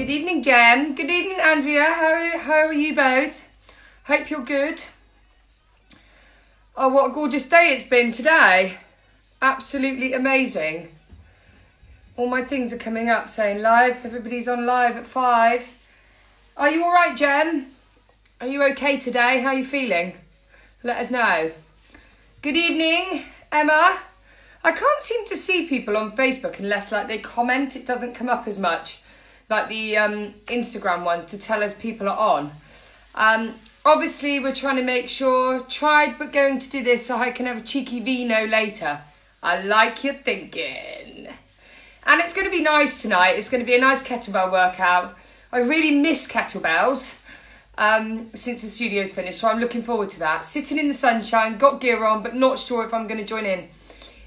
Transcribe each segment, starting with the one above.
Good evening, Jen. Good evening, Andrea. How are you both? Hope you're good. Oh, what a gorgeous day it's been today. Absolutely amazing. All my things are coming up saying live. Everybody's on live at 5. Are you all right, Jen? Are you okay today? How are you feeling? Let us know. Good evening, Emma. I can't seem to see people on Facebook unless like they comment. It doesn't come up as much like the Instagram ones to tell us people are on. Obviously, we're trying to make sure, tried but going to do this so I can have a cheeky vino later. I like your thinking. And it's going to be nice tonight. It's going to be a nice kettlebell workout. I really miss kettlebells since the studio's finished, so I'm looking forward to that. Sitting in the sunshine, got gear on, but not sure if I'm going to join in.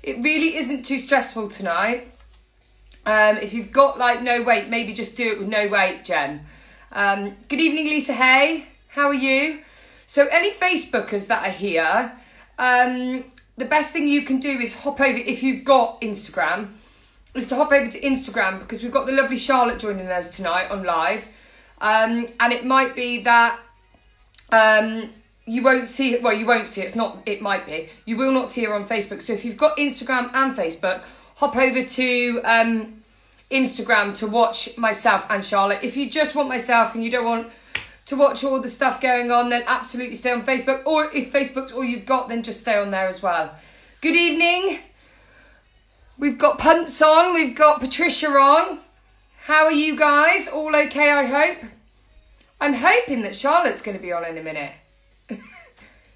It really isn't too stressful tonight. If you've got like no weight, maybe just do it with no weight, Jen. Good evening, Lisa Hay. How are you? So any Facebookers that are here, the best thing you can do is hop over, if you've got Instagram, is to hop over to Instagram because we've got the lovely Charlotte joining us tonight on live. And it might be that you won't see it. Well, you won't see it. It's not, it might be. You will not see her on Facebook. So if you've got Instagram and Facebook, hop over to Instagram to watch myself and Charlotte. If you just want myself and you don't want to watch all the stuff going on, then absolutely stay on Facebook. Or if Facebook's all you've got, then just stay on there as well. Good evening. We've got Punts on. We've got Patricia on. How are you guys? All okay, I hope? I'm hoping that Charlotte's going to be on in a minute.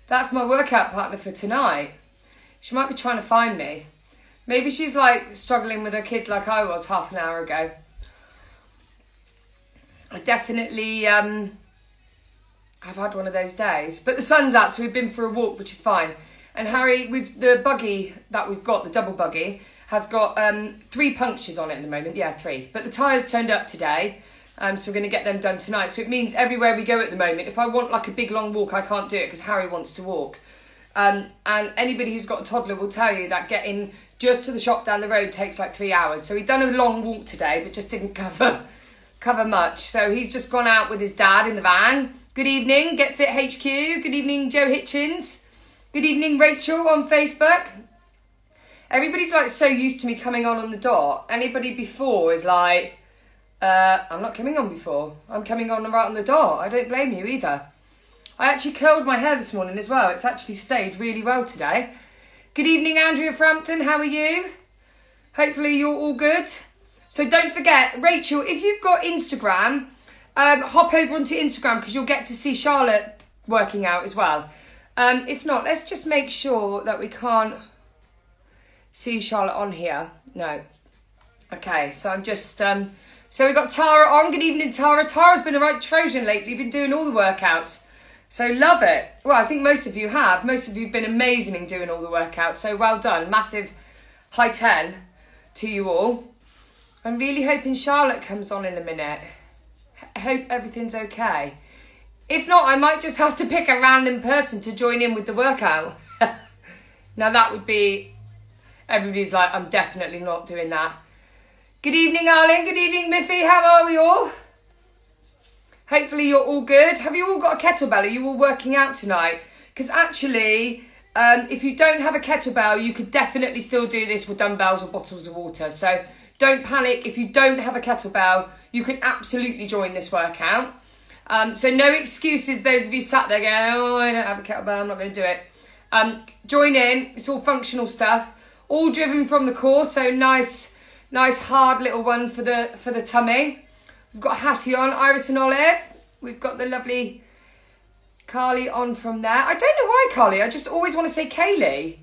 That's my workout partner for tonight. She might be trying to find me. Maybe she's like struggling with her kids like I was half an hour ago. I definitely I've had one of those days. But the sun's out, so we've been for a walk, which is fine. And Harry, the buggy that we've got, the double buggy, has got 3 punctures on it at the moment. Yeah, 3. But the tyres turned up today. So we're going to get them done tonight. So it means everywhere we go at the moment, if I want like a big long walk, I can't do it because Harry wants to walk. And anybody who's got a toddler will tell you that getting just to the shop down the road takes like 3 hours. So he'd done a long walk today, but just didn't cover much. So he's just gone out with his dad in the van. Good evening, Get Fit HQ. Good evening, Joe Hitchens. Good evening, Rachel on Facebook. Everybody's like so used to me coming on the dot. Anybody before is like, I'm not coming on before. I'm coming on right on the dot. I don't blame you either. I actually curled my hair this morning as well. It's actually stayed really well today. Good evening, Andrea Frampton. How are you? Hopefully you're all good. So don't forget, Rachel, if you've got Instagram, hop over onto Instagram because you'll get to see Charlotte working out as well. If not, let's just make sure that we can't see Charlotte on here. No. Okay, so I'm just... So we've got Tara on. Good evening, Tara. Tara's been a right Trojan lately. Been doing all the workouts. So love it. Well, I think most of you have. Most of you have been amazing in doing all the workouts. So well done. Massive high 10 to you all. I'm really hoping Charlotte comes on in a minute. I hope everything's okay. If not, I might just have to pick a random person to join in with the workout. Now that would be... Everybody's like, I'm definitely not doing that. Good evening, Arlen. Good evening, Miffy. How are we all? Hopefully you're all good. Have you all got a kettlebell? Are you all working out tonight? Because actually, if you don't have a kettlebell, you could definitely still do this with dumbbells or bottles of water. So don't panic. If you don't have a kettlebell, you can absolutely join this workout. So no excuses, those of you sat there going, oh, I don't have a kettlebell, I'm not going to do it. Join in. It's all functional stuff. All driven from the core, so nice hard little one for the tummy. We've got Hattie on, Iris and Olive. We've got the lovely Carly on from there. I don't know why, Carly. I just always want to say Kaylee.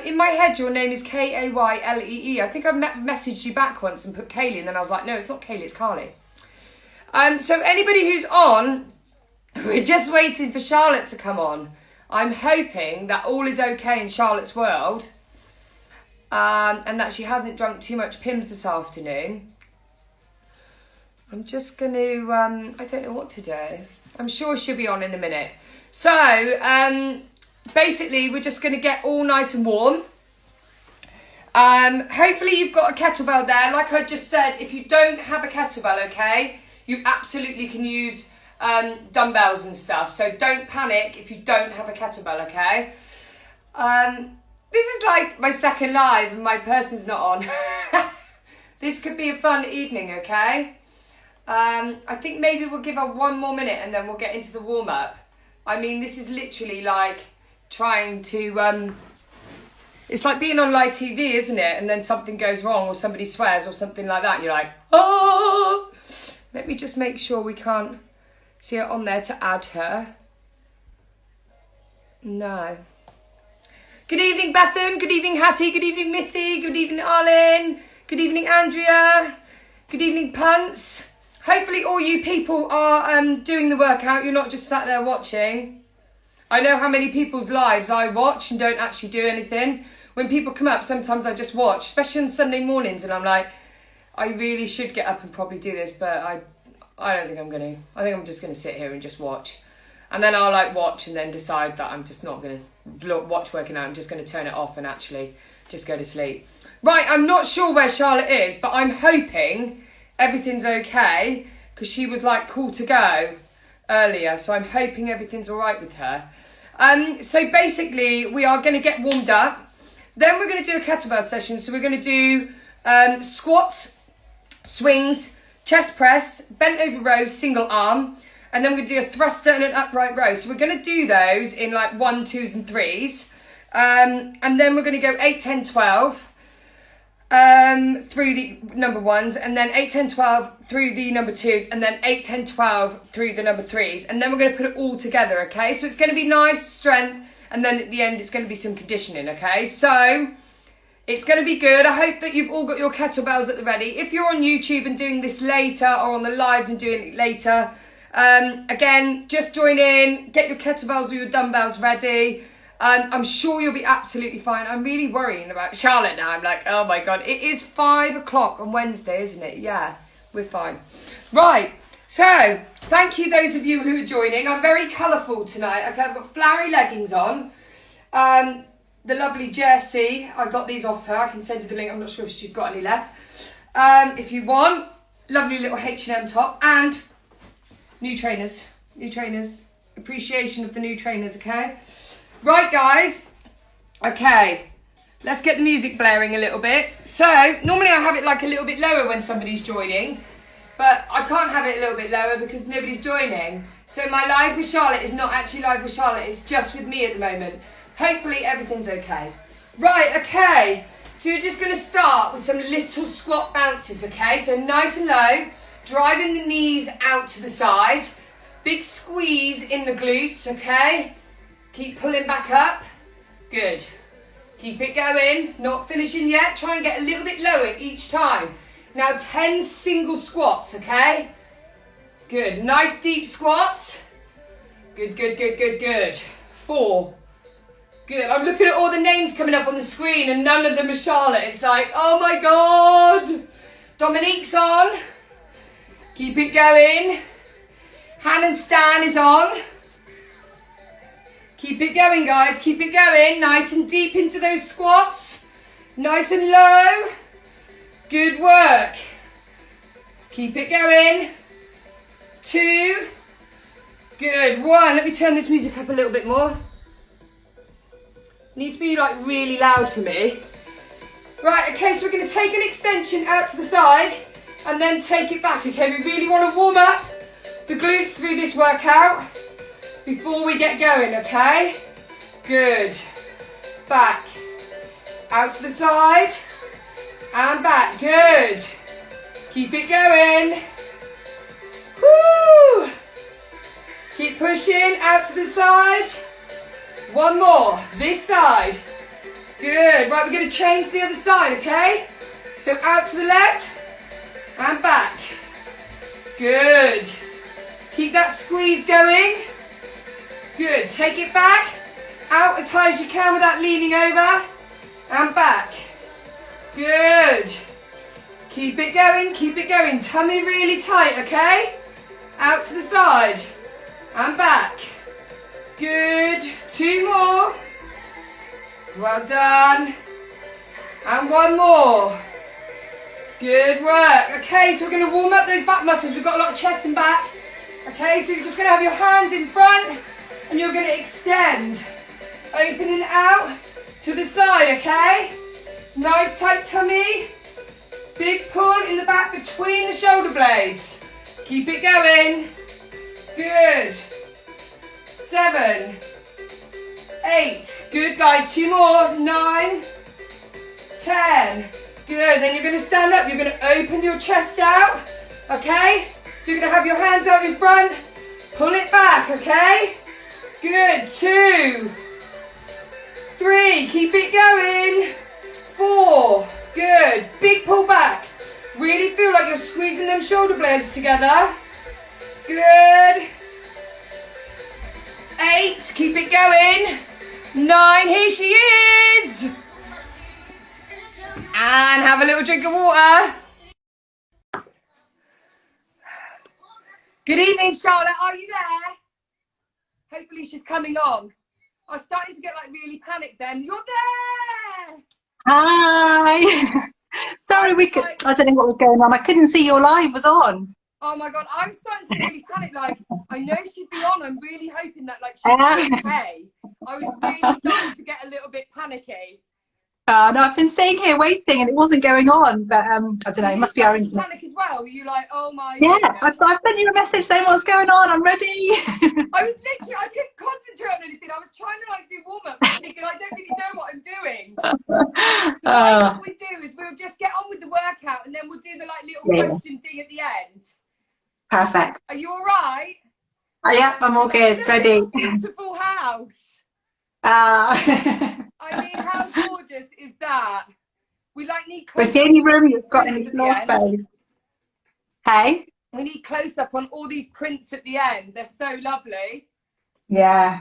In my head, your name is Kaylee. I think I messaged you back once and put Kaylee, and then I was like, no, it's not Kaylee, it's Carly. So anybody who's on, we're just waiting for Charlotte to come on. I'm hoping that all is okay in Charlotte's world. And that she hasn't drunk too much Pimm's this afternoon. I'm just going to, I don't know what to do. I'm sure she'll be on in a minute. So, basically, we're just going to get all nice and warm. Hopefully you've got a kettlebell there. Like I just said, if you don't have a kettlebell, okay, you absolutely can use dumbbells and stuff. So don't panic if you don't have a kettlebell, okay? This is like my second live and my person's not on. This could be a fun evening, okay? I think maybe we'll give her 1 more minute and then we'll get into the warm-up. I mean, this is literally like trying to... it's like being on live TV, isn't it? And then something goes wrong or somebody swears or something like that. And you're like, oh! Let me just make sure we can't see her on there to add her. No. Good evening, Bethan. Good evening, Hattie. Good evening, Mithy. Good evening, Arlen. Good evening, Andrea. Good evening, Punts. Hopefully all you people are doing the workout. You're not just sat there watching. I know how many people's lives I watch and don't actually do anything. When people come up, sometimes I just watch, especially on Sunday mornings, and I'm like, I really should get up and probably do this, but I don't think I'm going to. I think I'm just going to sit here and just watch. And then I'll like watch and then decide that I'm just not going to watch working out. I'm just going to turn it off and actually just go to sleep. Right, I'm not sure where Charlotte is, but I'm hoping everything's okay because she was like cool to go earlier. So I'm hoping everything's all right with her. So basically we are going to get warmed up. Then we're going to do a kettlebell session. So we're going to do squats, swings, chest press, bent over row, single arm. And then we're going to do a thruster and an upright row. So we're going to do those in like 1, 2s and 3s. And then we're going to go 8, 10, 12 through the number 1s. And then 8, 10, 12 through the number 2s. And then 8, 10, 12 through the number 3s. And then we're going to put it all together, okay? So it's going to be nice strength. And then at the end, it's going to be some conditioning, okay? So it's going to be good. I hope that you've all got your kettlebells at the ready. If you're on YouTube and doing this later or on the lives and doing it later, again, just join in, get your kettlebells or your dumbbells ready. I'm sure you'll be absolutely fine. I'm really worrying about Charlotte now. I'm like, oh my God, it is 5 o'clock on Wednesday, isn't it? Yeah, we're fine. Right, so thank you those of you who are joining. I'm very colourful tonight. Okay, I've got flowery leggings on. The lovely Jessie, I got these off her. I can send you the link. I'm not sure if she's got any left. If you want, lovely little H&M top and new trainers, appreciation of the new trainers, okay? Right, guys, okay, let's get the music blaring a little bit. So, normally I have it like a little bit lower when somebody's joining, but I can't have it a little bit lower because nobody's joining. So my live with Charlotte is not actually live with Charlotte, it's just with me at the moment. Hopefully everything's okay. Right, okay, so you're just gonna start with some little squat bounces, okay? So nice and low. Driving the knees out to the side. Big squeeze in the glutes, okay? Keep pulling back up. Good. Keep it going. Not finishing yet. Try and get a little bit lower each time. Now 10 single squats, okay? Good. Nice deep squats. Good, good, good, good, good. 4. Good. I'm looking at all the names coming up on the screen and none of them are Charlotte. It's like, oh my God. Dominique's on. Keep it going. Han and Stan is on. Keep it going, guys. Keep it going. Nice and deep into those squats. Nice and low. Good work. Keep it going. 2. Good. 1. Let me turn this music up a little bit more. Needs to be like really loud for me. Right, okay, so we're going to take an extension out to the side and then take it back, okay? We really want to warm up the glutes through this workout before we get going, okay? Good. Back. Out to the side. And back. Good. Keep it going. Woo! Keep pushing. Out to the side. 1 more. This side. Good. Right, we're going to change to the other side, okay? So out to the left. And back. Good. Keep that squeeze going. Good. Take it back. Out as high as you can without leaning over. And back. Good. Keep it going. Keep it going. Tummy really tight, okay? Out to the side. And back. Good. 2 more. Well done. And 1 more. Good work. Okay, so we're going to warm up those back muscles. We've got a lot of chest and back. Okay, so you're just going to have your hands in front and you're going to extend. Opening out to the side, okay? Nice tight tummy. Big pull in the back between the shoulder blades. Keep it going. Good. 7, 8. Good, guys. 2 more. 9, 10. Good. Then you're going to stand up. You're going to open your chest out. Okay? So you're going to have your hands out in front. Pull it back. Okay? Good. 2, 3. Keep it going. 4. Good. Big pull back. Really feel like you're squeezing them shoulder blades together. Good. 8. Keep it going. 9. Here she is. And have a little drink of water. Good evening, Charlotte. Are you there? Hopefully she's coming on. I was starting to get like really panicked then. You're there! Hi. Sorry, I don't know what was going on. I couldn't see your live was on. Oh my God, I was starting to get really panicked. Like, I know she'd be on. I'm really hoping that like she's okay. I was really starting to get a little bit panicky. No, I've been sitting here waiting and it wasn't going on, but I don't know, it must be our internet. Panic as well? Were you like, oh my Yeah, I've sent you a message saying what's going on, I'm ready. I was literally, I couldn't concentrate on anything. I was trying to like do warm-up, thinking I don't really know what I'm doing. So what we do is we'll just get on with the workout and then we'll do the like little question thing at the end. Perfect. Are you all right? Yeah, I'm all good, ready. Beautiful house. I mean, how gorgeous is that? We like need close. It's the only room that's got any floor space. Hey? We need close up on all these prints at the end. They're so lovely. Yeah.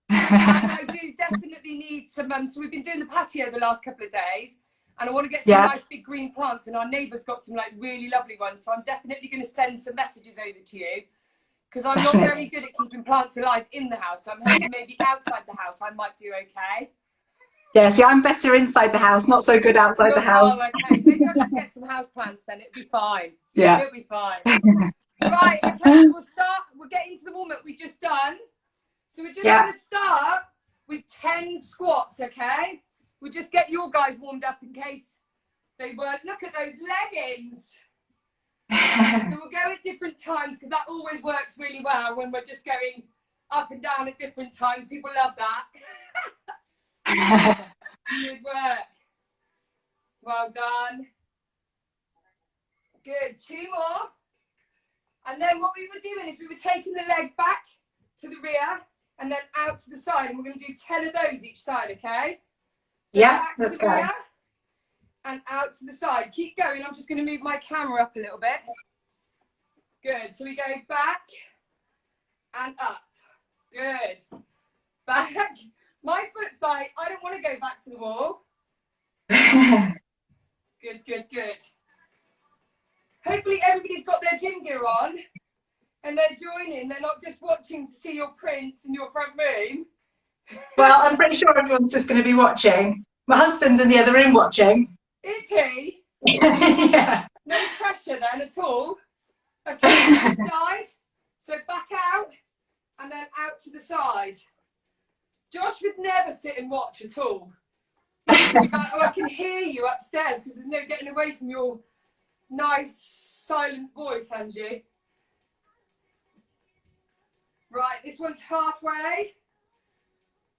I do definitely need some. So we've been doing the patio the last couple of days, and I want to get some nice big green plants. And our neighbour's got some like really lovely ones. So I'm definitely going to send some messages over to you. Because I'm not very good at keeping plants alive in the house. So I'm hoping maybe outside the house I might do okay. Yeah, see, I'm better inside the house, not so good outside the house. Oh, okay. Maybe I'll just get some house plants then. It'll be fine. Yeah. It'll be fine. Right, okay, so we'll start. We'll get into the warm-up we've just done. So we're just going to start with 10 squats, okay? We'll just get your guys warmed up in case they weren't. Look at those leggings. So we'll go at different times because that always works really well when we're just going up and down at different times. People love that. Good work. Well done. Good. 2 more. And then what we were doing is we were taking the leg back to the rear and then out to the side. And we're going to do 10 of those each side, okay? So back to the rear and out to the side. Keep going. I'm just going to move my camera up a little bit. Good. So we go back and up. Good. Back. My foot's like, I don't want to go back to the wall. Good, good, good. Hopefully everybody's got their gym gear on and they're joining. They're not just watching to see your prints in your front room. Well, I'm pretty sure everyone's just going to be watching. My husband's in the other room watching. Is he? Yeah. No pressure then at all. Okay, to the side. So back out and then out to the side. Josh would never sit and watch at all. Like, oh, I can hear you upstairs because there's no getting away from your nice silent voice, Angie. Right, this one's halfway.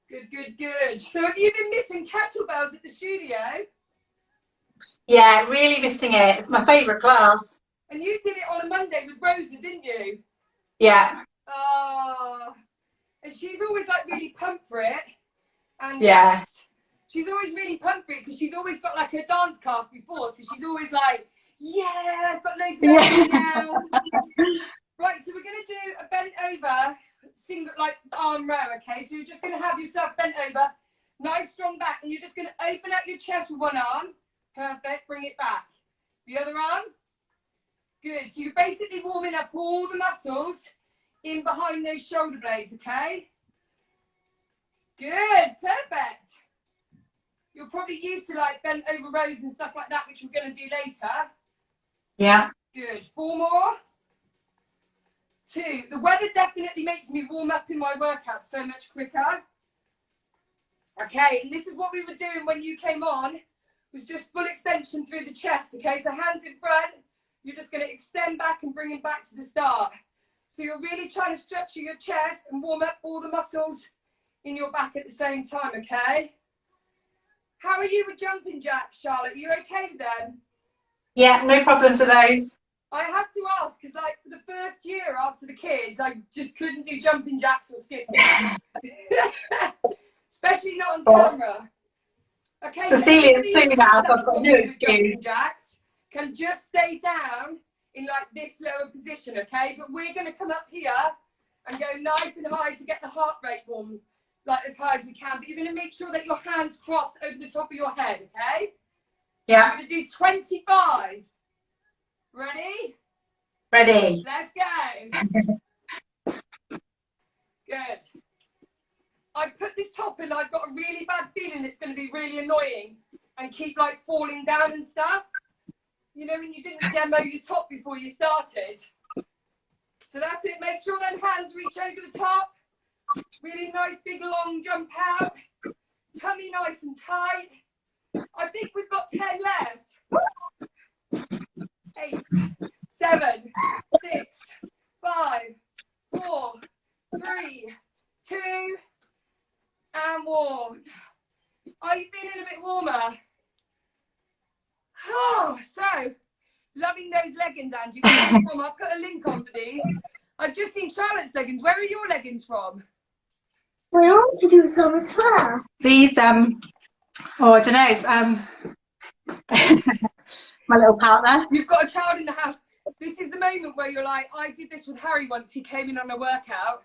Good, good, good. So have you been missing kettlebells at the studio? Yeah, really missing it. It's my favourite class. And you did it on a Monday with Rosa, didn't you? Yeah. Oh, and she's always like really pumped for it. And she's always really pumped for it because she's always got like her dance class before. So she's always like, yeah, I've got loads of energy now. Right, so we're going to do a bent over, single, like arm row, okay? So you're just going to have yourself bent over, nice strong back, and you're just going to open up your chest with one arm. Perfect, bring it back. The other arm. Good, so you're basically warming up all the muscles in behind those shoulder blades, okay? Good, perfect. You're probably used to like bent over rows and stuff like that, which we're going to do later. Yeah. Good. 4 more. 2. The weather definitely makes me warm up in my workout so much quicker. Okay, and this is what we were doing when you came on, was just full extension through the chest, okay? So hands in front, you're just going to extend back and bring it back to the start. So you're really trying to structure your chest and warm up all the muscles in your back at the same time, okay? How are you with jumping jacks, Charlotte? Are you okay with them? Yeah, no problems with those. I have to ask, because like for the first year after the kids, I just couldn't do jumping jacks or skipping. Especially not on camera. Okay, Cecilia's doing that. I've got no jumping jacks can just stay down in like this lower position, okay? But we're going to come up here and go nice and high to get the heart rate warm, like as high as we can. But you're going to make sure that your hands cross over the top of your head, okay? Yeah. We're going to do 25. Ready? Ready. Let's go. Good. I put this top in, I've got a really bad feeling it's going to be really annoying and keep like falling down and stuff. You know, when you didn't demo your top before you started. So that's it. Make sure then hands reach over the top. Really nice big long jump out. Tummy nice and tight. I think we've got 10 left. 8, 7, 6, 5, 4, 3, 2, and warm. Are you feeling a bit warmer? Oh, so loving those leggings, Angie. Where are you from? I'll put a link on for these. I've just seen Charlotte's leggings. Where are your leggings from? I want to do some as well. These, oh, I don't know, my little partner. You've got a child in the house. This is the moment where you're like, I did this with Harry once. He came in on a workout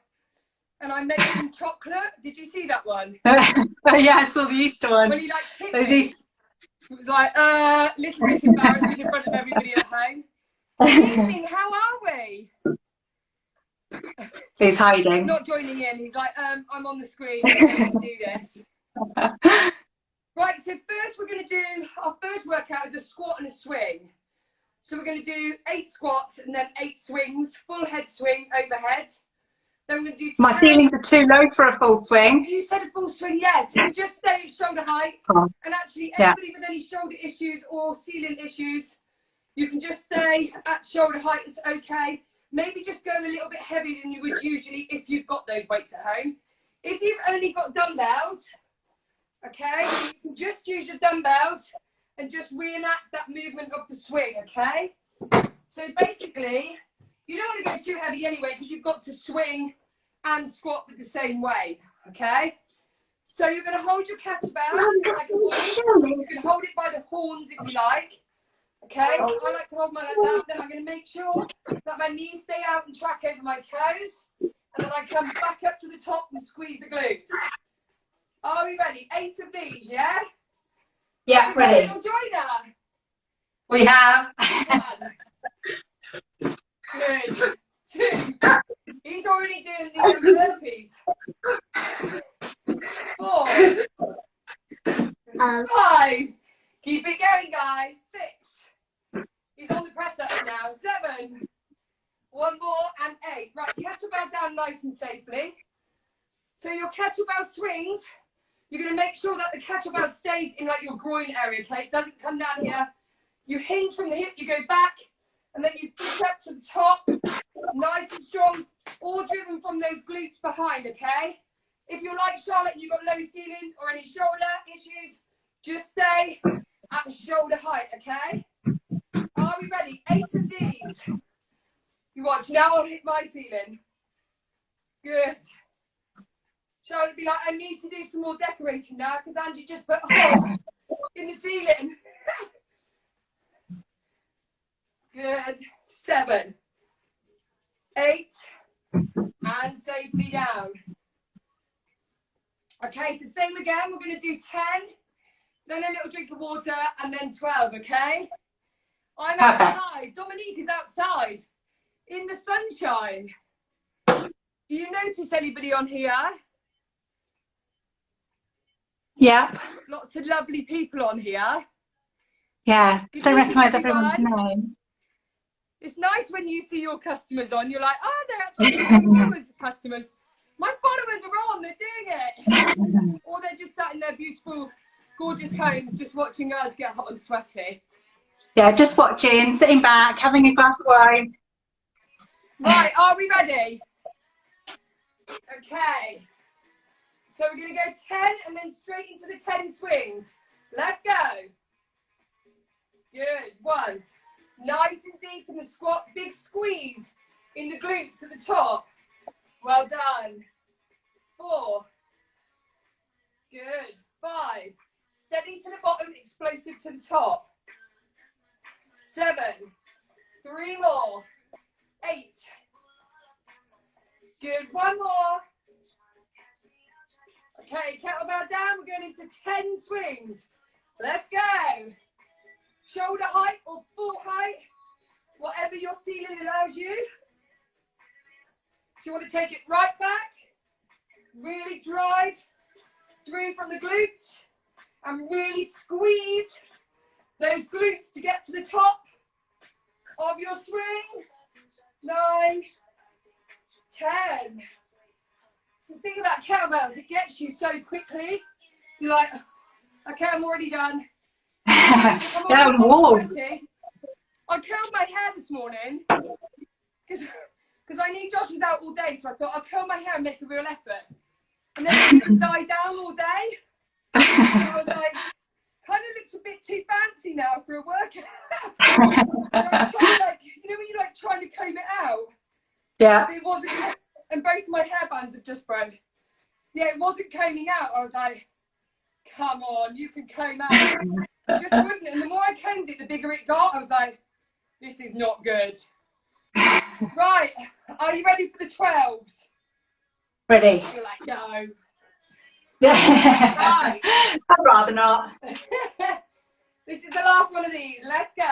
and I made him chocolate. Did you see that one? Oh, yeah, I saw the Easter one. When he like hit Those me, Easter. it was like, little bit embarrassing in front of everybody at home. Good evening, how are we? He's hiding. Not joining in. He's like, I'm on the screen. I can't do this. Right, so first we're going to do, our first workout is a squat and a swing. So we're going to do 8 squats and then 8 swings, full head swing overhead. Then we're going to do 10. My ceilings are too low for a full swing. You said a full swing, yeah. So just stay at shoulder height. And actually, anybody with any shoulder issues or ceiling issues, you can just stay at shoulder height. It's okay. Maybe just go a little bit heavier than you would usually if you've got those weights at home. If you've only got dumbbells, okay, you can just use your dumbbells and just reenact that movement of the swing, okay? So basically, you don't want to go too heavy anyway because you've got to swing and squat with the same weight, okay? So you're going to hold your kettlebell like a horn. You can hold it by the horns if you like, okay? So I like to hold mine like that. Then I'm going to make sure that my knees stay out and track over my toes. And then I come back up to the top and squeeze the glutes. Are we ready? 8 of these, yeah? Yeah, ready. Joiner. We have. 1. Good. 2. He's already doing the burpees. 4. 5. Keep it going, guys. 6. He's on the press up now. 7. 1 more and 8. Right, kettlebell down nice and safely. So your kettlebell swings, you're going to make sure that the kettlebell stays in like your groin area, okay? It doesn't come down here. You hinge from the hip, you go back, and then you push up to the top, nice and strong, all driven from those glutes behind, okay? If you're like Charlotte and you've got low ceilings or any shoulder issues, just stay at the shoulder height, okay? Are we ready? 8 of these. You watch, now I'll hit my ceiling. Good. Charlotte be like, I need to do some more decorating now because Angie just put a hole in the ceiling. Good. 7. 8. And safely down. Okay, so same again. We're going to do 10, then a little drink of water, and then 12, okay? I'm outside. Dominique is outside in the sunshine. Do you notice anybody on here? Yep. Lots of lovely people on here. Yeah. Good Don't evening, recognise everyone's everyone. name. It's nice when you see your customers on. You're like, oh, they're actually followers, customers. My followers are on. They're doing it. Or they're just sat in their beautiful, gorgeous homes, just watching us get hot and sweaty. Yeah, just watching, sitting back, having a glass of wine. Right, are we ready? Okay. So we're going to go 10 and then straight into the 10 swings. Let's go. Good. 1. Nice and deep in the squat. Big squeeze in the glutes at the top. Well done. 4. Good. 5. Steady to the bottom, explosive to the top. 7. 3 more. 8. Good. 1 more. Okay, kettlebell down. We're going into 10 swings. Let's go. Shoulder height or full height, whatever your ceiling allows you. So you want to take it right back, really drive through from the glutes and really squeeze those glutes to get to the top of your swing. 9, 10. So the thing about kettlebells, it gets you so quickly. You're like, okay, I'm already done. Yeah, warm. I curled my hair this morning because I knew Josh was out all day, so I thought I'll curl my hair and make a real effort. And then it didn't die down all day. And I was like, kind of looks a bit too fancy now for a workout. And I was trying, like, you know when you're like trying to comb it out? Yeah. But it wasn't, and both my hairbands have just broke. Yeah, it wasn't combing out. I was like, come on, you can comb out. Just wouldn't. And the more I combed it, the bigger it got. I was like, this is not good. Right, are you ready for the 12s? Ready. You're like, no. Right. I'd rather not. This is the last one of these. Let's go.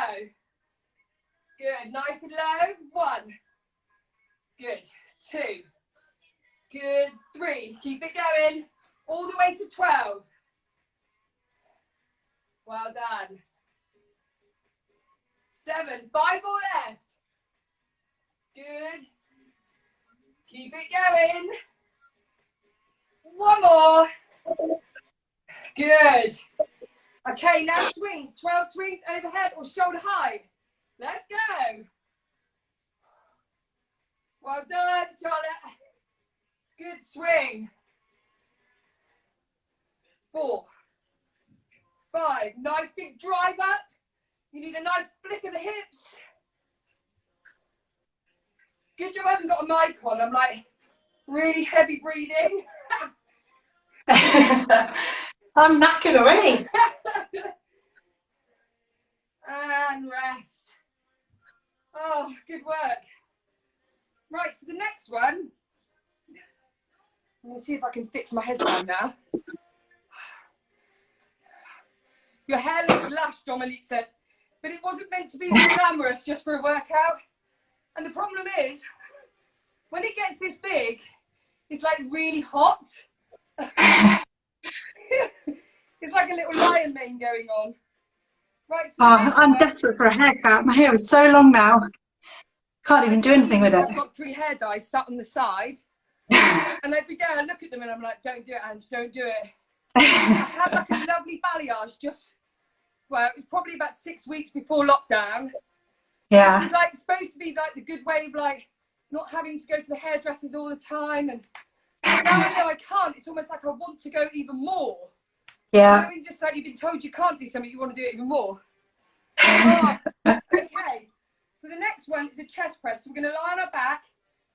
Good. Nice and low. 1. Good. 2. Good. 3. Keep it going. All the way to 12. Well done. 7. 5 more left. Good. Keep it going. 1 more. Good. Okay, now swings. 12 swings overhead or shoulder high. Let's go. Well done, Charlotte. Good swing. 4. 5. Nice big drive up. You need a nice flick of the hips. Good job I haven't got a mic on. I'm like really heavy breathing. I'm knackered already. And rest. Oh, good work. Right, so the next one. I'm going to see if I can fix my headband now. Your hair looks lush, Dominique said, but it wasn't meant to be glamorous just for a workout. And the problem is, when it gets this big, it's like really hot. It's like a little lion mane going on. Right, so I'm desperate for a haircut. My hair is so long now. Can't even do anything with it. I've got 3 hair dyes sat on the side. And every day I look at them and I'm like, don't do it, Ange, don't do it. I had like a lovely balayage just, well, it was probably about 6 weeks before lockdown. Yeah. It's like supposed to be like the good way of like not having to go to the hairdressers all the time. And now I know I can't. It's almost like I want to go even more. Yeah. You know, just like you've been told you can't do something, you want to do it even more. Oh, okay. So the next one is a chest press. So we're going to lie on our back.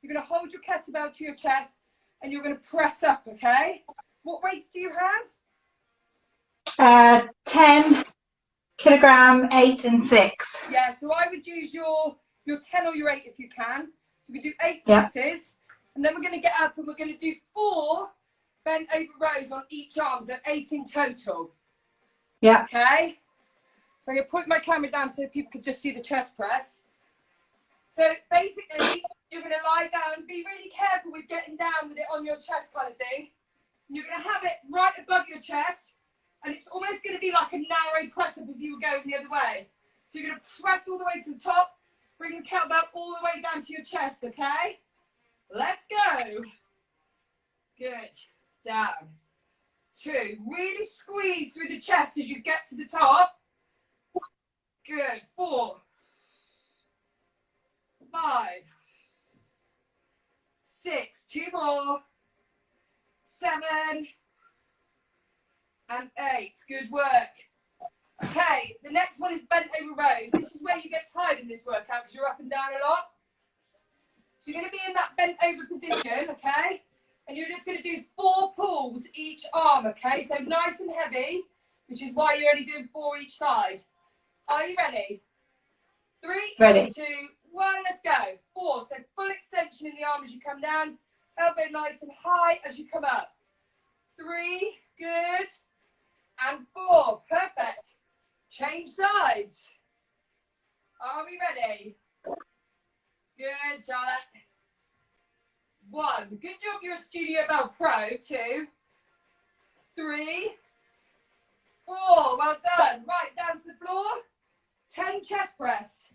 You're going to hold your kettlebell to your chest and you're going to press up, okay? What weights do you have? 10 kilogram, 8 and 6. Yeah, so I would use your 10 or your 8 if you can. So we do 8 presses, and then we're going to get up and we're going to do 4 bent over rows on each arm, so 8 in total. Yeah. Okay? So I'm going to put my camera down so people can just see the chest press. So basically, you're going to lie down, be really careful with getting down with it on your chest kind of thing. And you're going to have it right above your chest, and it's almost going to be like a narrow press up if you were going the other way. So you're going to press all the way to the top, Bring the kettlebell all the way down to your chest, okay? Let's go. Good. Down. 2. Really squeeze through the chest as you get to the top. Good. 4. 5. 6. 2 more. 7. And 8. Good work. Okay, the next one is bent over rows. This is where you get tired in this workout because you're up and down a lot. So you're going to be in that bent over position, okay? And you're just going to do 4 pulls each arm, okay? So nice and heavy, which is why you're only doing 4 each side. Are you ready? 3, Ready. 2, 1, let's go. 4, so full extension in the arm as you come down. Elbow nice and high as you come up. 3, good. And 4, perfect. Change sides. Are we ready? Good, Charlotte. 1, good job, you're a Studio Bell Pro. 2, 3, 4, well done. Right, down to the floor. 10 chest press.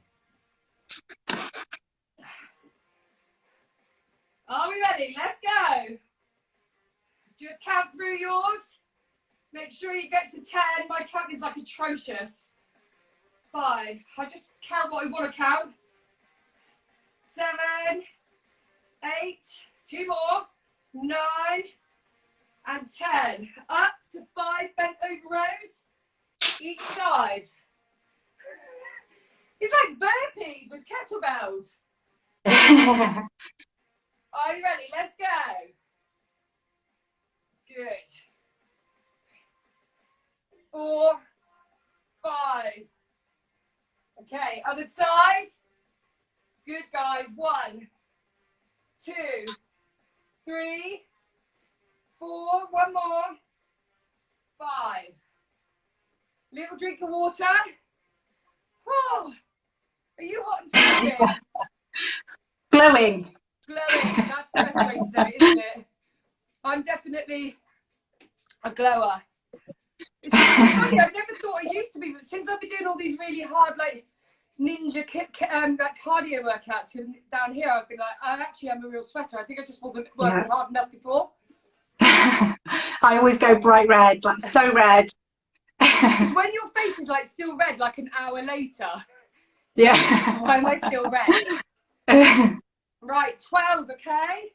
Are we ready? Let's go. Just count through yours. Make sure you get to 10. My count is like atrocious. 5. I just count what I want to count. 7, 8, 2 more, 9, and 10. Up to 5 bent over rows each side. It's like burpees with kettlebells. Are you ready? Let's go. Good. 4, 5. Okay, other side. Good, guys. 1, 2, 3, 4. 1 more. 5. Little drink of water. Oh, are you hot and sweaty? Glowing. Glowing. That's the best way to say it, isn't it? I'm definitely a glower. It's funny, I never thought I used to be, but since I've been doing all these really hard, like ninja like cardio workouts down here, I've been like, I actually am a real sweater. I think I just wasn't working hard enough before. I always go bright red, like so red. Because when your face is like still red, like an hour later, yeah. why am I still red? Right, 12, okay?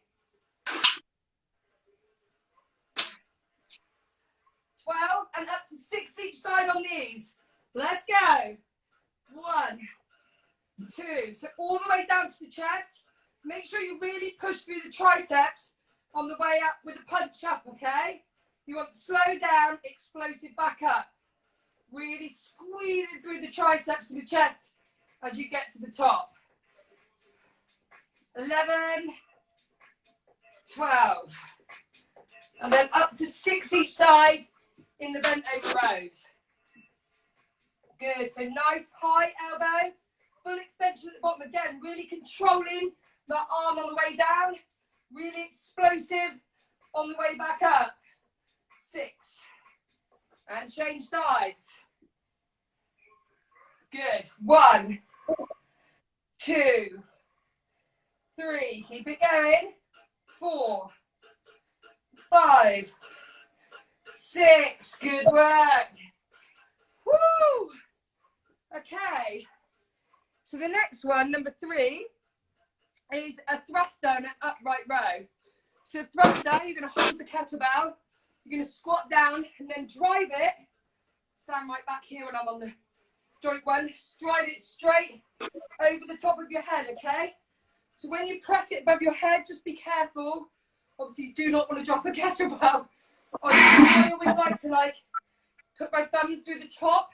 12 and up to 6 each side on these. Let's go. 1, 2. So all the way down to the chest. Make sure you really push through the triceps on the way up with a punch up, okay? You want to slow down, explosive back up. Really squeezing through the triceps and the chest as you get to the top. 11, 12. And then up to 6 each side in the bent over rows. Good, so nice high elbow, full extension at the bottom again, really controlling that arm on the way down, really explosive on the way back up. 6, and change sides. Good, 1, 2, 3, keep it going, 4, 5, 6, good work. Woo! Okay, so the next one, number 3, is a thruster and an upright row. So thruster, you're going to hold the kettlebell, you're going to squat down and then drive it, stand right back here when I'm on the joint one, drive it straight over the top of your head, okay? So when you press it above your head, just be careful. Obviously, you do not want to drop a kettlebell. I always like to put my thumbs through the top.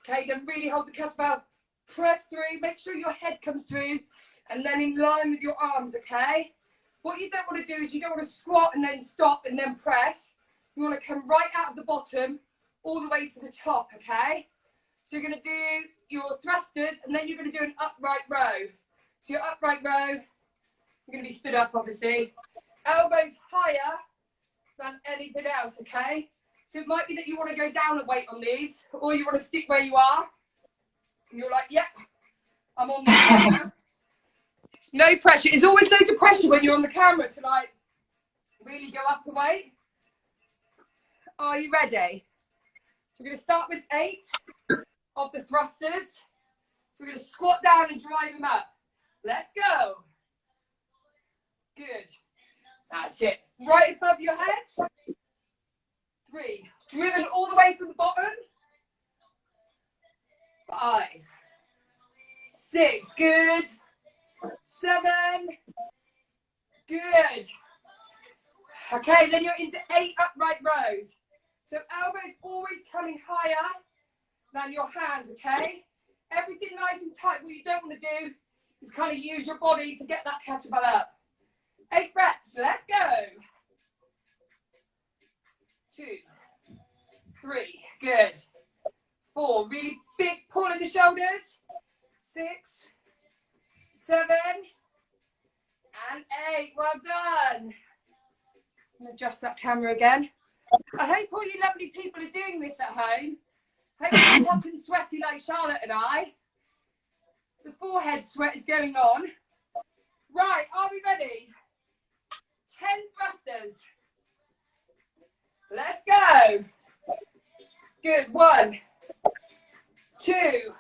Okay, then really hold the kettlebell, press through, make sure your head comes through, and then in line with your arms, okay? What you don't want to do is you don't want to squat and then stop and then press. You want to come right out of the bottom all the way to the top, okay? So you're going to do your thrusters and then you're going to do an upright row. So your upright row, you're going to be stood up, obviously. Elbows higher than anything else, okay? So it might be that you want to go down a weight on these, or you want to stick where you are. And you're like, yep, I'm on the camera. No pressure. There's always loads of pressure when you're on the camera to like really go up a weight. Are you ready? So we're going to start with 8 of the thrusters. So we're going to squat down and drive them up. Let's go. Good. That's it. Right above your head. 3. Driven all the way from the bottom. 5. 6. Good. 7. Good. Okay, then you're into 8 upright rows. So elbows always coming higher than your hands, okay? Everything nice and tight. What you don't want to do is kind of use your body to get that kettlebell up. 8 reps, let's go. 2, 3, good. 4, really big pull in the shoulders. 6, 7, and 8, well done. I'm gonna adjust that camera again. I hope all you lovely people are doing this at home. Hope you're hot and sweaty like Charlotte and I. The forehead sweat is going on. Right, are we ready? 10 thrusters. Let's go. Good, 1, 2,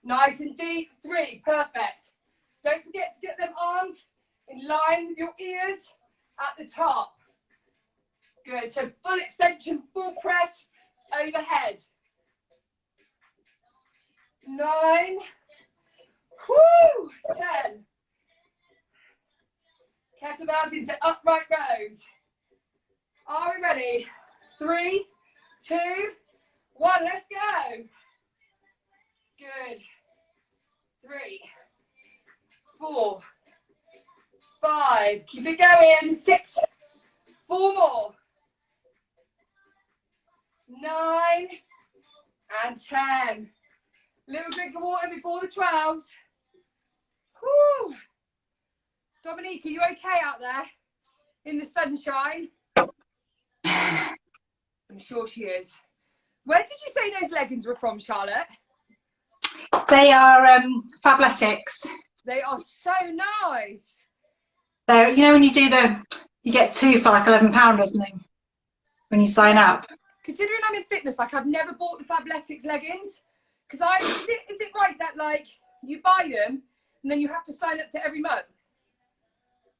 nice and deep, 3, perfect. Don't forget to get them arms in line with your ears at the top. Good, so full extension, full press, overhead. 9, whoo, 10. Kettlebells into upright rows. Are we ready? 3, 2, 1, let's go. Good. 3, 4, 5, keep it going. 6, 4 more. 9 and 10. Little drink of water before the 12s. Whew. Dominique, are you okay out there in the sunshine? I'm sure she is. Where did you say those leggings were from, Charlotte? They are Fabletics. They are so nice. They're, you know, when you do you get 2 for like £11 or something when you sign up. Considering I'm in fitness, like I've never bought the Fabletics leggings. Because is it right that like you buy them and then you have to sign up to every month?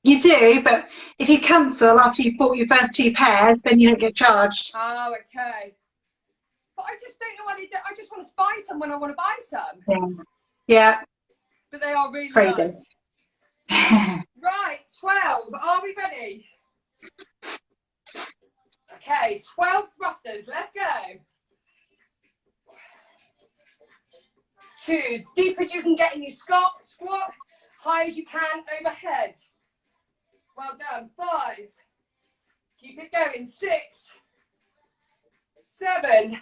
You do, but if you cancel after you've bought your first 2 pairs, then you don't get charged. Oh, okay. But I just don't know why they do. I just want to buy some when I want to buy some. Yeah. But they are really Crazy. nice. Right, 12. Are we ready? Okay, 12 thrusters. Let's go. 2, deep as you can get in your squat, high as you can overhead. Well done. 5, keep it going. 6, 7,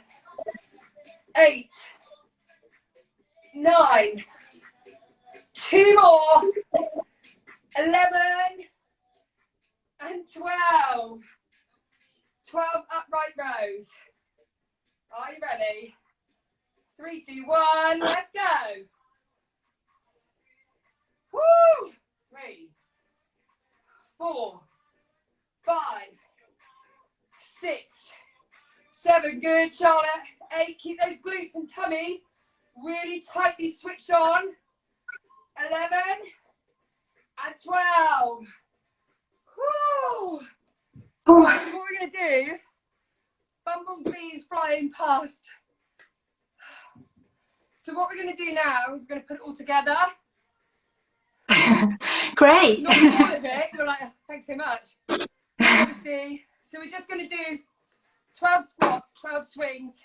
8, 9, 2 more, 11 and 12. 12 upright rows. Are you ready? 3, 2, 1, let's go. Woo! 3, 4, 5, 6, 7, good, Charlotte. 8, keep those glutes and tummy really tightly switched on. 11 and 12. Woo! Right, so what we're going to do, bumblebees flying past. So what we're going to do now is we're going to put it all together. Great. Not all of it. They're like, oh, thanks so much. Obviously, so we're just going to do 12 squats, 12 swings,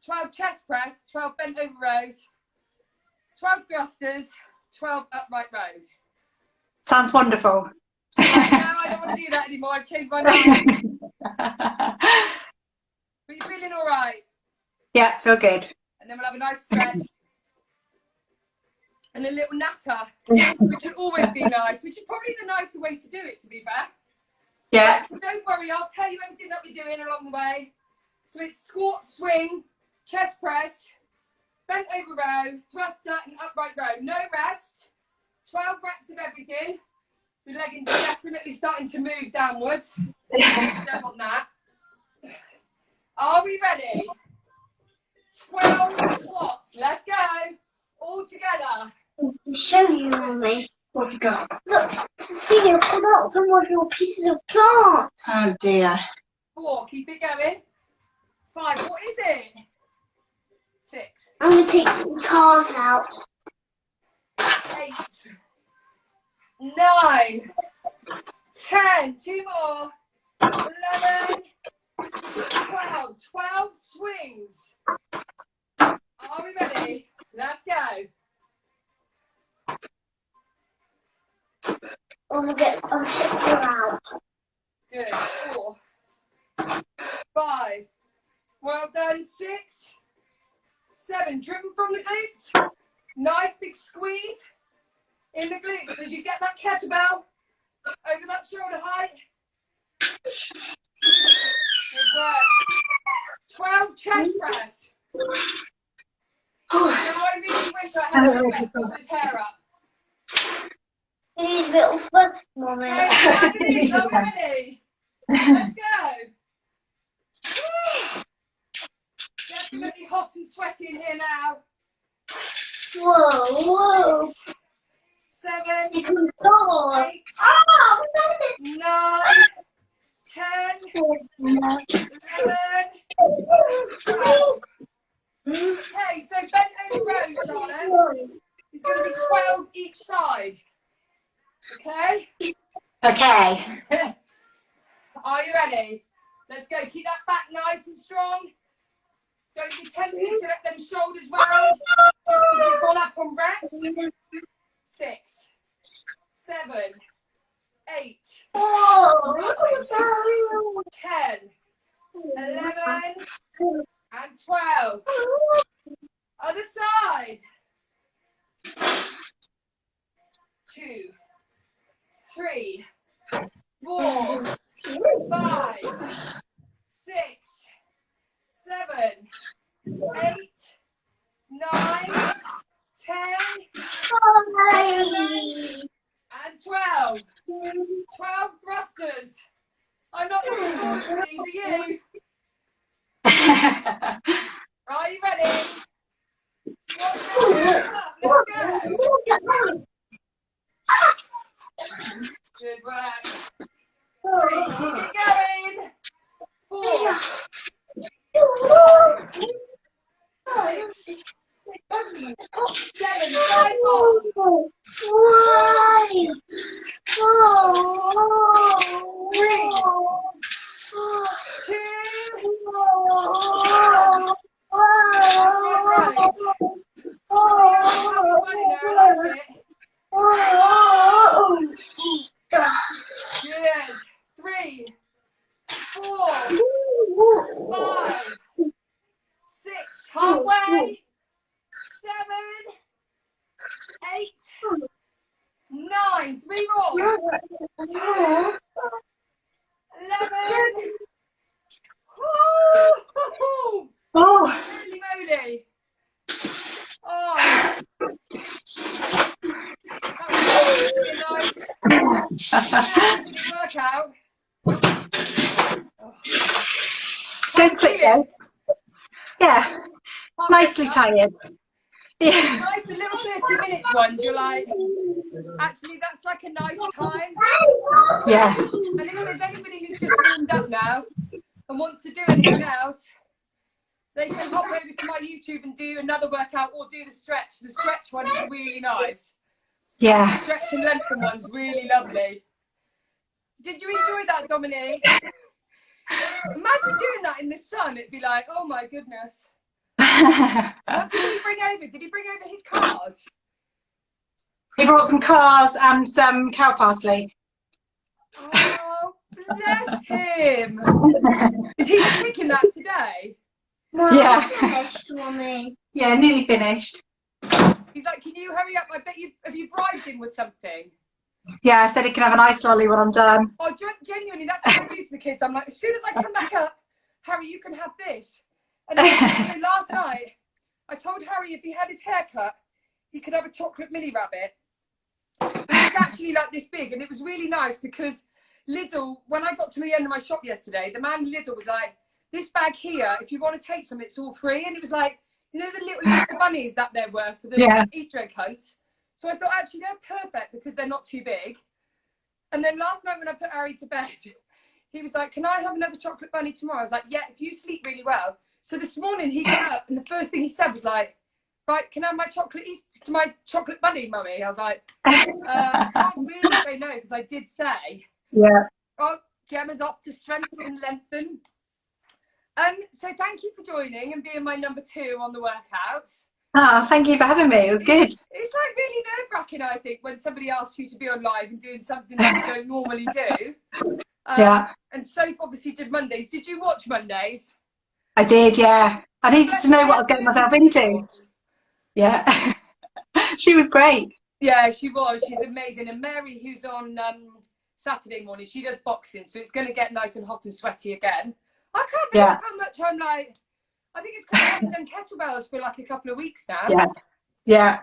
12 chest press, 12 bent over rows, 12 thrusters, 12 upright rows. Sounds wonderful. Right, now I don't want to do that anymore. I've changed my mind. But you're feeling all right? Yeah, feel good. And then we'll have a nice stretch. And a little natter, which would always be nice, which is probably the nicer way to do it, to be fair. Yeah. Right, so don't worry, I'll tell you everything that we're doing along the way. So it's squat, swing, chest press, bent over row, thruster and upright row. No rest. 12 reps of everything. The leggings are definitely starting to move downwards. Don't want that. Are we ready? 12 squats. Let's go. All together. I'll show you, Mummy. What have you got? Look, Cecilia, pull out some of your pieces of plant. Oh dear. 4. Keep it going. 5. What is it? 6. I'm going to take the cars out. 8. 9. 10. 2 more. 11. 12. 12 swings. Are we ready? Let's go. I'll take her out. Good. 4. 5. Well done. 6. 7. Driven from the glutes. Nice big squeeze in the glutes as you get that kettlebell over that shoulder height. Good work. 12 chest press. Now I really wish I had a bit pull his hair up. You need a little thrust, Mummy. Okay, ladies, I'm ready. Let's go. Woo! Definitely hot and sweaty in here now. Whoa, whoa. 7, You can stop. 8, Oh, 9, 10, 11, 12. Okay, so bent over row, Charlotte. It's going to be 12 each side. Okay? Okay. Are you ready? Let's go. Keep that back nice and strong. Don't be tempted to let them shoulders round. Just because you've gone up on reps. 6, 7, 8, 10, 11, and 12. Other side. 2, 3, 4, 5, 6, 7, 8, 9, 10, 11, and 12. 12 thrusters. I'm not looking forward to these, are you? Are you ready? Squat down, up. Let's go. Good work. 3, keep it going. 4, 5, 6, 7, 5 more. 3, 2, Good. 3, 4, 5, 6, halfway. 7, 8, 9, 3 more. 10, 11. Woo! Oh. Holy moly. Oh. That was really nice workout. Oh. Goes quick though. Yeah. Nicely tired. Yeah. Nice, the little 30-minute ones, you're like, actually, that's like a nice time. Yeah. And if there's anybody who's just warmed up now and wants to do anything else, they can hop over to my YouTube and do another workout or do the stretch. The stretch one is really nice. Yeah. The stretch and lengthen one's really lovely. Did you enjoy that, Dominique? Imagine doing that in the sun. It'd be like, oh my goodness. What did he bring over? Did he bring over his cars? He brought some cars and some cow parsley. Oh, bless him. Is he picking that today? Yeah. Finished, Mummy. Yeah, nearly finished. He's like, can you hurry up? I bet you, have you bribed him with something? Yeah, I said he can have an ice lolly when I'm done. Oh, genuinely, that's what I do to the kids. I'm like, as soon as I come back up, Harry, you can have this. And then, so last night, I told Harry if he had his hair cut, he could have a chocolate mini rabbit. But it was actually like this big, and it was really nice because Lidl, when I got to the end of my shop yesterday, the man in Lidl was like, this bag here, if you want to take some, it's all free. And it was like, you know, the little Easter bunnies that there were for the Easter egg hunt. So I thought, actually, they're perfect because they're not too big. And then last night when I put Harry to bed, he was like, can I have another chocolate bunny tomorrow? I was like, yeah, if you sleep really well. So this morning he got up and the first thing he said was like, right, can I have my chocolate bunny, mummy? I was like, I can't really say no because I did say, oh, Gemma's off to strengthen and lengthen. So thank you for joining and being my number 2 on the workouts. Oh, thank you for having me. It was good. It's like really nerve-wracking, I think, when somebody asks you to be on live and doing something that you don't normally do. And Soph obviously did Mondays. Did you watch Mondays? I did, yeah. I needed to know what I was getting myself into. Yeah. She was great. Yeah, she was. She's amazing. And Mary, who's on Saturday morning, she does boxing, so it's going to get nice and hot and sweaty again. I can't believe how much I'm like, I think it's because I haven't done kettlebells for like a couple of weeks now. Yeah.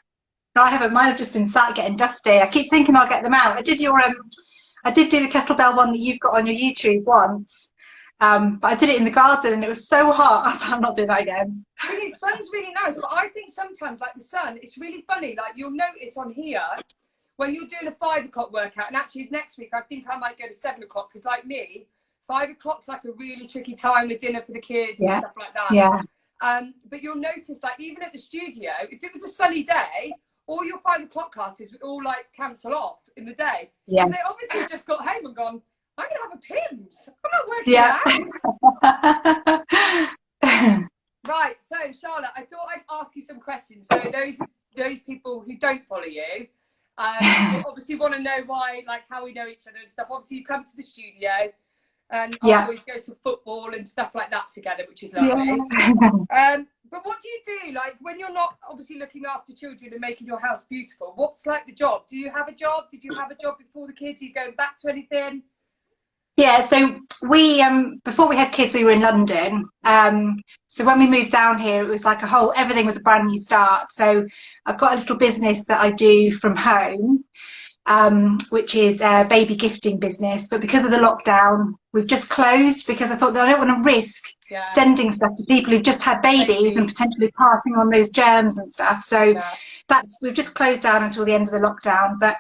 No, I haven't. Mine have just been sat getting dusty. I keep thinking I'll get them out. I did do the kettlebell one that you've got on your YouTube once. But I did it in the garden and it was so hot. I was like, I'm not doing that again. I think the sun's really nice, but I think sometimes, like the sun, it's really funny. Like you'll notice on here when you're doing a 5 o'clock workout, and actually next week I think I might go to 7 o'clock because, like me, 5 o'clock's like a really tricky time with dinner for the kids and stuff like that. Yeah. But you'll notice, like even at the studio, if it was a sunny day, all your 5 o'clock classes would all like cancel off in the day. Yeah. So they obviously just got home and gone, I'm gonna have a Pims. I'm not working out. Right, so Charlotte, I thought I'd ask you some questions. So those people who don't follow you, obviously want to know why, like how we know each other and stuff. Obviously, you come to the studio, and always go to football and stuff like that together, which is lovely. But what do you do, like when you're not obviously looking after children and making your house beautiful? What's like the job? Do you have a job? Did you have a job before the kids? Are you going back to anything? Yeah, so we before we had kids we were in London, so when we moved down here it was like everything was a brand new start. So I've got a little business that I do from home, which is a baby gifting business, but because of the lockdown we've just closed because I thought that I don't want to risk sending stuff to people who've just had babies and potentially passing on those germs and stuff. So we've just closed down until the end of the lockdown. But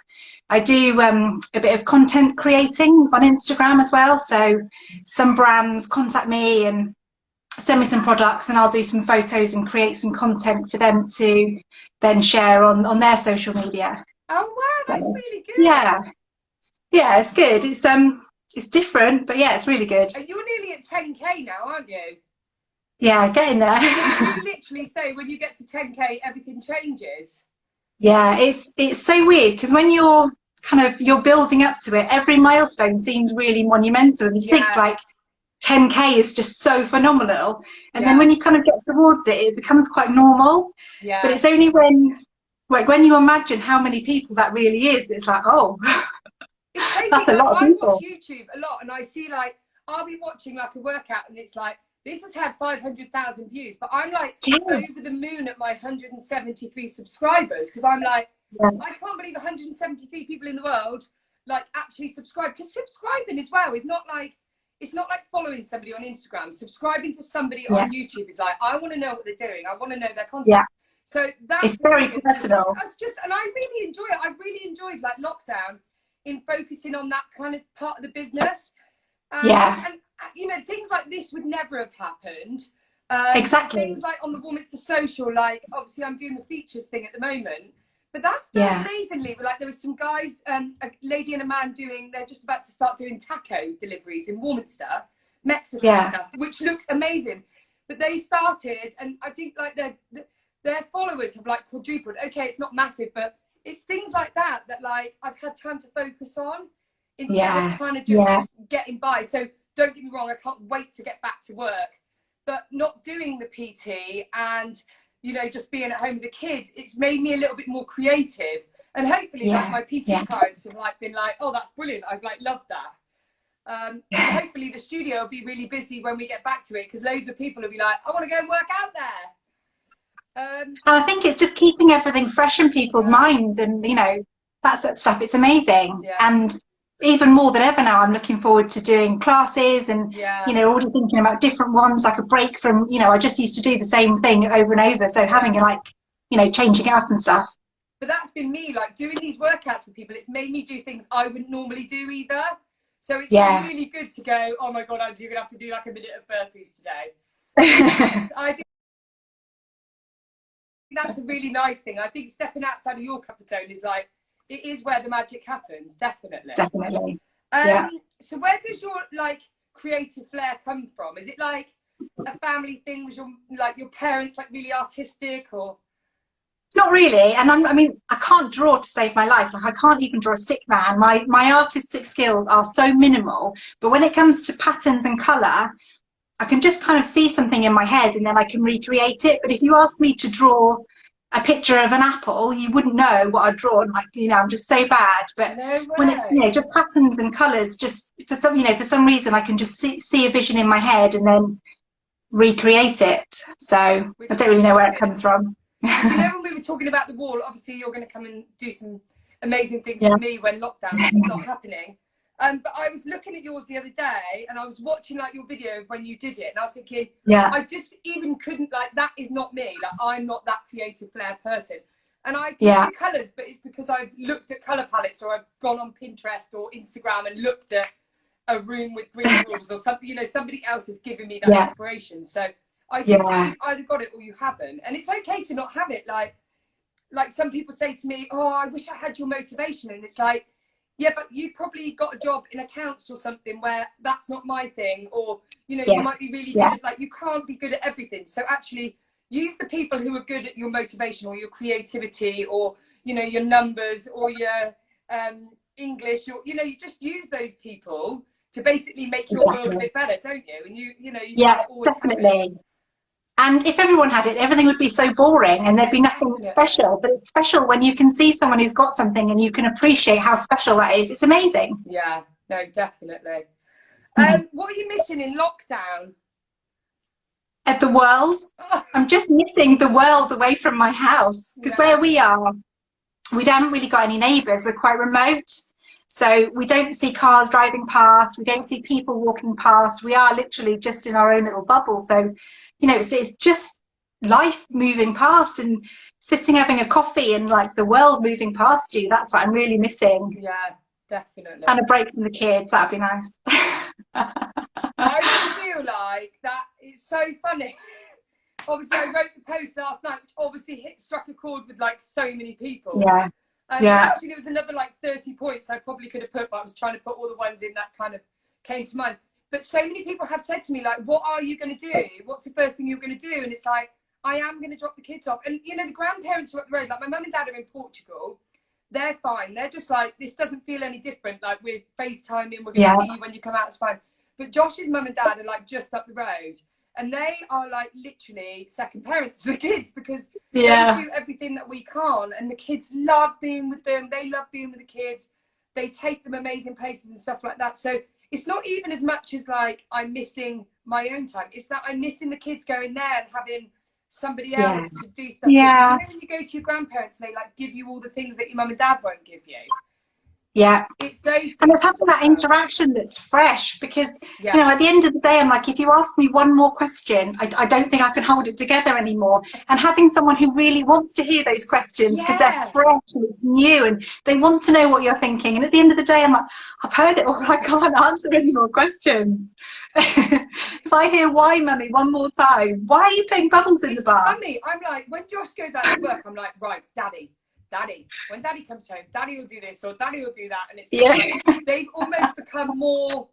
I do a bit of content creating on Instagram as well. So some brands contact me and send me some products and I'll do some photos and create some content for them to then share on their social media. Oh wow, that's really good. Yeah, it's good. It's different, but yeah, it's really good. And you're nearly at 10k now, aren't you? Yeah, getting there. Did you literally say when you get to 10k everything changes? Yeah, it's so weird because when you're building up to it, every milestone seems really monumental, and you think like 10k is just so phenomenal, and then when you kind of get towards it, it becomes quite normal. But it's only when you imagine how many people that really is, it's like, oh, it's crazy. That's a lot of people. I watch YouTube a lot, and I see like I'll be watching like a workout, and it's like this has had 500,000 views, but I'm like over the moon at my 173 subscribers because I'm like, I can't believe 173 people in the world like actually subscribe. Because subscribing as well is not like, it's not like following somebody on Instagram. Subscribing to somebody on YouTube is like, I want to know what they're doing. I want to know their content. So that's very personal. And I really enjoy it. I really enjoyed like lockdown in focusing on that kind of part of the business. And you know, things like this would never have happened. Exactly. Things like on the Woman's to Social, like obviously I'm doing the features thing at the moment, but that's done amazingly. Like there was some guys, a lady and a man they're just about to start doing taco deliveries in Warminster, Mexican stuff, which looks amazing. But they started, and I think like their followers have like quadrupled. Okay, it's not massive, but it's things like that like I've had time to focus on instead of kind of just getting by. So don't get me wrong, I can't wait to get back to work, but not doing the PT and, you know, just being at home with the kids, it's made me a little bit more creative. And hopefully like my PT clients have like been like, oh, that's brilliant, I've like loved that. Hopefully the studio will be really busy when we get back to it, because loads of people will be like, I want to go and work out there. Um, And I think it's just keeping everything fresh in people's minds, and that sort of stuff. It's amazing. Yeah. And even more than ever now, I'm looking forward to doing classes and yeah. already thinking about different ones, like a break from, I just used to do the same thing over and over. So having changing it up and stuff. But that's been me, like doing these workouts with people. It's made me do things I wouldn't normally do either. So it's been really good to go, oh my God, Andrew, you're going to have to do like a minute of burpees today. I think that's a really nice thing. I think stepping outside of your comfort zone is like, it is where the magic happens, definitely. Definitely. So where does your like creative flair come from? Is it like a family thing? Was your parents like really artistic, or? Not really. And I can't draw to save my life. Like, I can't even draw a stick man. My artistic skills are so minimal. But when it comes to patterns and colour, I can just kind of see something in my head and then I can recreate it. But if you asked me to draw a picture of an apple, you wouldn't know what I'd drawn. Like, I'm just so bad. But when it, just patterns and colours, just for some reason, I can just see a vision in my head and then recreate it. So I don't really know where it comes from. When we were talking about the wall, obviously you're going to come and do some amazing things for me when lockdown's not happening. But I was looking at yours the other day and I was watching like your video of when you did it, and I was thinking, I just even couldn't, like, that is not me. Like, I'm not that creative flair person. And I do colours, but it's because I've looked at colour palettes, or I've gone on Pinterest or Instagram and looked at a room with green walls or something. Somebody else has given me that inspiration. So I think you've either got it or you haven't. And it's okay to not have it. Like some people say to me, oh, I wish I had your motivation. And it's like, yeah, but you probably got a job in accounts or something where that's not my thing. Or, you might be really good at, like, you can't be good at everything. So actually use the people who are good at your motivation or your creativity or, your numbers or your English, or, you just use those people to basically make your world a bit better, don't you? And you definitely. And if everyone had it, everything would be so boring and there'd be nothing special. But it's special when you can see someone who's got something and you can appreciate how special that is. It's amazing. Yeah, no, definitely. What are you missing in lockdown? At the world. I'm just missing the world away from my house. Because where we are, we haven't really got any neighbours. We're quite remote. So we don't see cars driving past. We don't see people walking past. We are literally just in our own little bubble. So, it's just life moving past and sitting having a coffee and like the world moving past you. That's what I'm really missing. Yeah, definitely. And a break from the kids. That'd be nice. I feel like that is so funny. Obviously, I wrote the post last night, which obviously struck a chord with like so many people. Actually, there was another like 30 points I probably could have put, but I was trying to put all the ones in that kind of came to mind. But so many people have said to me, like, what are you going to do? What's the first thing you're going to do? And it's like, I am going to drop the kids off. And, the grandparents are up the road. Like, my mum and dad are in Portugal. They're fine. They're just like, this doesn't feel any different. Like, we're FaceTiming. We're going to see you when you come out. It's fine. But Josh's mum and dad are, like, just up the road. And they are, like, literally second parents to the kids because they do everything that we can't. And the kids love being with them. They love being with the kids. They take them amazing places and stuff like that. So it's not even as much as like I'm missing my own time. It's that I'm missing the kids going there and having somebody else to do stuff. Yeah. When you go to your grandparents, they like give you all the things that your mum and dad won't give you. Yeah. It's those. And it's having that interaction that's fresh because, at the end of the day, I'm like, if you ask me one more question, I don't think I can hold it together anymore. And having someone who really wants to hear those questions because they're fresh and it's new and they want to know what you're thinking. And at the end of the day, I'm like, I've heard it all. I can't answer any more questions. If I hear why, mummy, one more time, why are you putting bubbles in the bath? Mummy, I'm like, when Josh goes out to work, I'm like, right, Daddy, when Daddy comes home, Daddy will do this or Daddy will do that, and it's like, they've almost become more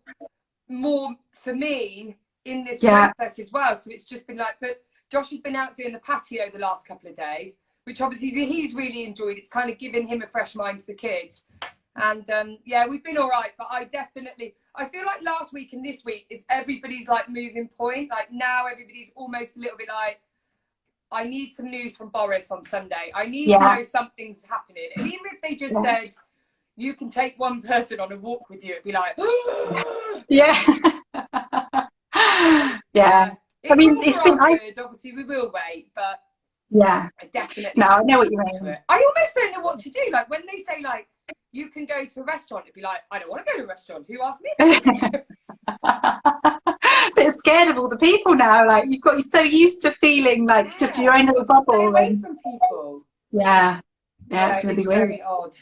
for me in this process as well. So it's just been like, but Josh has been out doing the patio the last couple of days, which obviously he's really enjoyed. It's kind of given him a fresh mind to the kids, and we've been all right. But I feel like last week and this week is everybody's like moving point. Like now everybody's almost a little bit like, I need some news from Boris on Sunday. I need to know something's happening. And even if they just said, you can take one person on a walk with you, it'd be like, yeah. I mean, it's been good. Obviously, we will wait, but Yeah. I definitely. No, I know what you to mean. it. I almost don't know what to do. Like when they say like you can go to a restaurant, it'd be like, I don't want to go to a restaurant. Who asked me? Bit scared of all the people now. Like you're so used to feeling like just your own little bubble. Stay away from people. Yeah, it's really very weird. odd.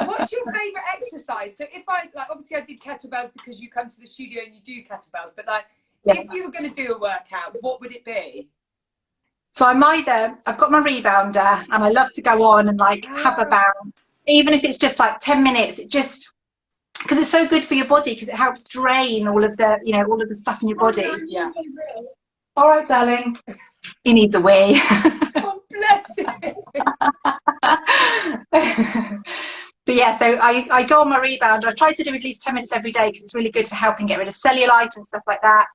What's your favourite exercise? So if I like, obviously I did kettlebells because you come to the studio and you do kettlebells, but like if you were going to do a workout, what would it be? So I've got my rebounder, and I love to go on and like have a bounce, even if it's just like 10 minutes. It just because it's so good for your body, because it helps drain all of the, you know, all of the stuff in your body. Yeah. All right, darling. He needs a wee. Oh, bless him. But yeah, so I go on my rebounder. I try to do at least 10 minutes every day because it's really good for helping get rid of cellulite and stuff like that.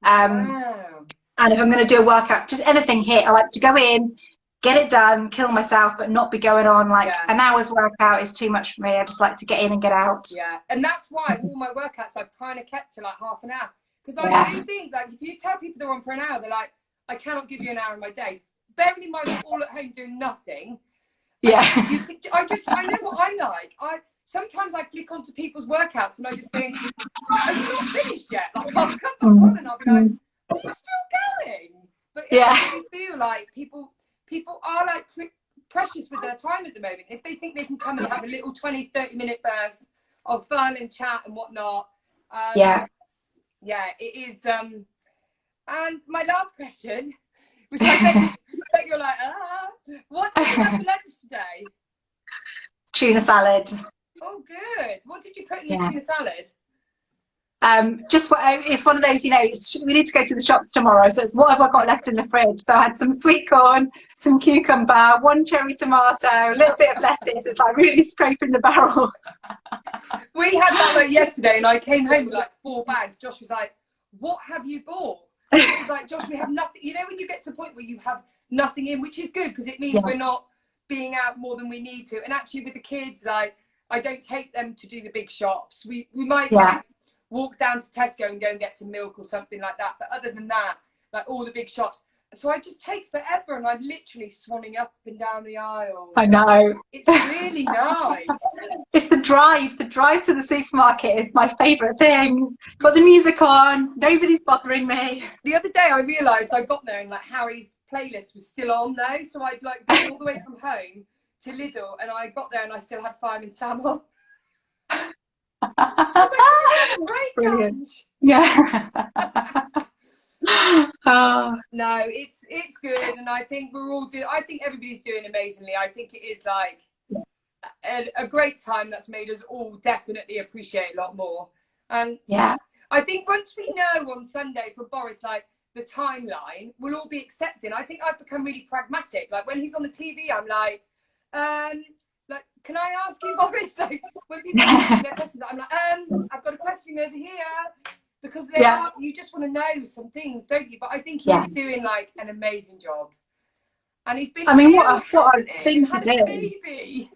And if I'm going to do a workout, just anything HIIT, I like to go in, get it done, kill myself, but not be going on like an hour's workout is too much for me. I just like to get in and get out. Yeah, and that's why all my workouts I've kind of kept to like half an hour. Because I do think, like, if you tell people they're on for an hour, they're like, I cannot give you an hour in my day. Bearing in mind we're all at home doing nothing. Yeah. I know what I'm like. Sometimes I flick onto people's workouts and I just think, are you not finished yet? Like, I'll come back on and I'll be like, are you still going? But I really feel like people are like precious with their time at the moment. If they think they can come and have a little 20-30 minute burst of fun and chat and whatnot, it is. And my last question, which I bet you're like, what did you have for lunch today? Tuna salad. Oh, good. What did you put in your tuna salad? It's one of those, you know, we need to go to the shops tomorrow, so it's what have I got left in the fridge. So I had some sweet corn, some cucumber, one cherry tomato, a little bit of lettuce. It's like really scraping the barrel. We had that like yesterday, and I came home with like 4 bags. Josh was like, what have you bought? And it was like, Josh, we have nothing. You know when you get to a point where you have nothing in, which is good because it means we're not being out more than we need to. And actually with the kids, like, I don't take them to do the big shops. We might walk down to Tesco and go and get some milk or something like that. But other than that, like all the big shops. So I just take forever, and I'm literally swanning up and down the aisles. I know. It's really nice. It's the drive. The drive to the supermarket is my favourite thing. Got the music on. Nobody's bothering me. The other day I realised I got there and like Harry's playlist was still on though. So I'd like gone all the way from home to Lidl, and I got there and I still had Fireman Sam on. I was like, great. Brilliant. Yeah. No, it's good, and I think I think everybody's doing amazingly. I think it is like a great time that's made us all definitely appreciate a lot more. And I think once we know on Sunday from Boris, like the timeline, we'll all be accepting. I think I've become really pragmatic. Like when he's on the TV, I'm like, can I ask you, Boris? Like when people ask their questions, I'm like, I've got a question over here. Because you just want to know some things, don't you? But I think he's doing like an amazing job, and he's been. I mean, what a thing to do! Baby.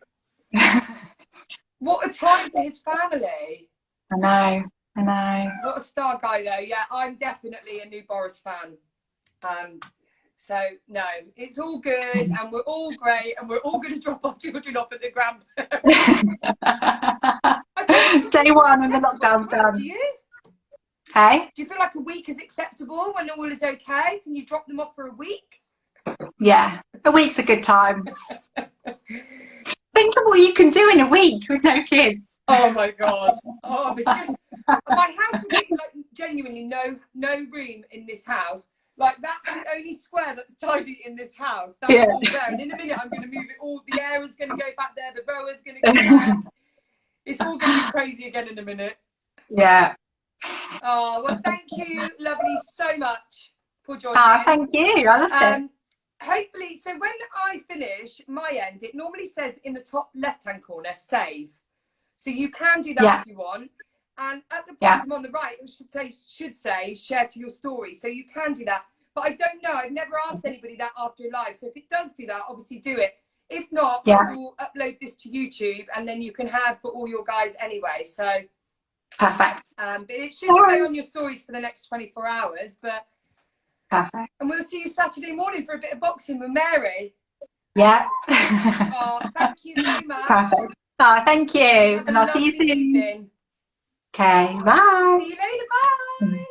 What a time for his family. I know. What a star guy, though. Yeah, I'm definitely a new Boris fan. So no, it's all good, and we're all great, and we're all going to drop our children off at the grandparents. Day one when the lockdown's done. Do you? Hey? Do you feel like a week is acceptable when all is okay? Can you drop them off for a week? Yeah, a week's a good time. Think of what you can do in a week with no kids. Oh my God. Oh, because my house would be like genuinely no room in this house. Like that's the only square that's tidy in this house. That's all there. And in a minute I'm going to move it all. The air is going to go back there. The rower's going to go back. It's all going to be crazy again in a minute. Yeah. Oh, well, thank you, lovely, so much for joining me. Thank you. I loved it. Hopefully, so when I finish my end, it normally says in the top left-hand corner, save. So you can do that if you want. And at the bottom on the right, it should say share to your story. So you can do that. But I don't know. I've never asked anybody that after a live. So if it does do that, obviously do it. If not, I will upload this to YouTube, and then you can have for all your guys anyway. So perfect. but it should stay on your stories for the next 24 hours. But Perfect. And we'll see you Saturday morning for a bit of boxing with Mary. Yeah. Oh, thank you so much. Perfect. Oh, thank you. Have And a I'll see you lovely soon. evening. Okay, bye. See you later. Bye.